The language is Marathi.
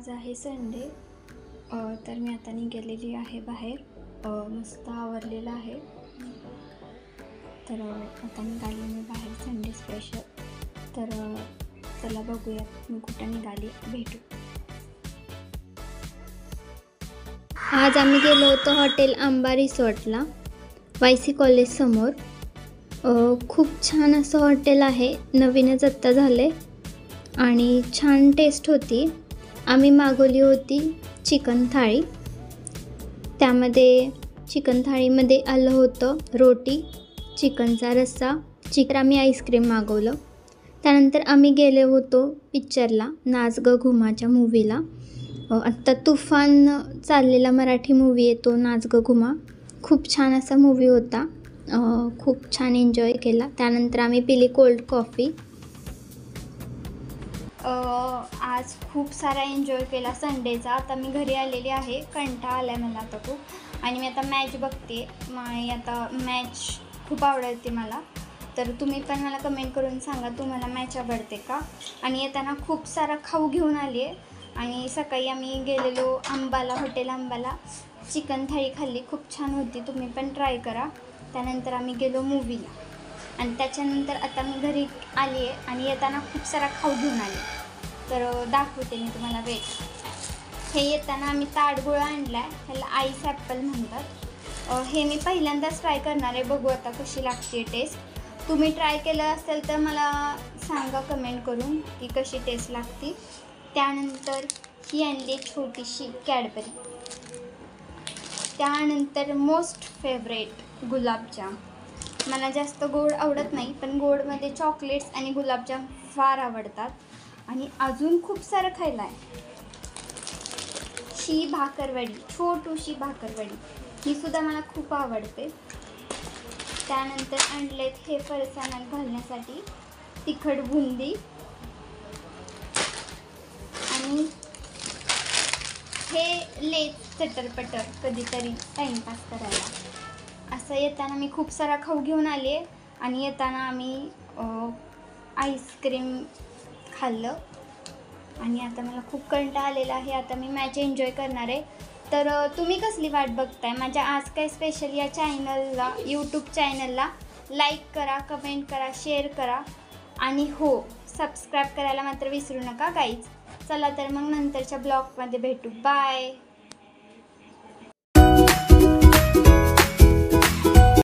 आज आहे संडे, तर मी आता निघालेली आहे बाहेर. मस्त आवरलेलं आहे. तर आता निघाली मी बाहेर संडे स्पेशल. तर चला बघूयात मी कुठं निघाली, भेटू. आज आम्ही गेलो होतो हॉटेल आंबा रिसॉर्टला, YC कॉलेज समोर. खूप छान असं हॉटेल आहे, नवीनच आत्ता झाले आणि छान टेस्ट होती. आम्ही मागवली होती चिकन थाळी. त्यामध्ये चिकन थाळीमध्ये आलं होतं रोटी, चिकनचा रस्सा, आम्ही आईस्क्रीम मागवलं. त्यानंतर आम्ही गेले होतो पिक्चरला, नाच ग घुमाच्या मूवीला. आत्ता तुफान चाललेला मराठी मूवी येतो नाच ग घुमा. खूप छान असा मूवी होता, खूप छान एन्जॉय केला. त्यानंतर आम्ही पिली कोल्ड कॉफी. आज खूप सारा एन्जॉय केला संडेचा. आता मी घरी आलेली आहे, कंटाळा आला आहे मला आता खूप. आणि मी आता मॅच बघते. आता मॅच खूप आवडते मला. तर तुम्ही पण मला कमेंट करून सांगा तुम्हाला मॅच आवडते का. आणि येताना खूप सारा खाऊ घेऊन आली आहे. आणि सकाळी आम्ही गेलेलो आंबाला, हॉटेल आंबाला, चिकन थाळी खाल्ली, खूप छान होती. तुम्ही पण ट्राय करा. त्यानंतर आम्ही गेलो मूवीला आणि त्याच्यानंतर आता मी घरी आली आहे आणि येताना खूप सारा खाऊ घेऊन आले. तर दाखवते मी तुम्हाला वेट. हे येताना आम्ही ताडगोळा आणला आहे, ह्याला आईस ॲपल म्हणतात. हे मी पहिल्यांदाच ट्राय करणार आहे, बघू आता कशी लागते टेस्ट. तुम्ही ट्राय केलं असेल तर मला सांगा कमेंट करून की कशी टेस्ट लागते. त्यानंतर ही आणली छोटीशी कॅडबरी. त्यानंतर मोस्ट फेवरेट गुलाबजाम. मला जास्त गोड आवडत नाही, पण गोडमध्ये चॉकलेट्स आणि गुलाबजाम फार आवडतात. आणि अजून खूप सारं खायला आहे. शी भाकरवडी, छोटूशी भाकरवडी, ही सुद्धा मला खूप आवडते. त्यानंतर आणलेत हे फरसाणात घालण्यासाठी तिखट बुंदी. आणि हे लेस चटरपटर कधीतरी टाईमपास करायला. असं येताना मी खूप सारा खाऊ घेऊन आले आणि येताना आम्ही आईस्क्रीम खाल्लं. आणि आता मला खूप कंटाळा आलेला आहे. आता मी मॅच एन्जॉय करणार आहे. तर तुम्ही कसली वाट बघताय माझ्या आज काय स्पेशल या चॅनलला, यूट्यूब चॅनलला लाईक करा, कमेंट करा, शेअर करा आणि हो, सबस्क्राईब करायला मात्र विसरू नका गाईज. चला तर मग नंतरच्या ब्लॉगमध्ये भेटू. बाय.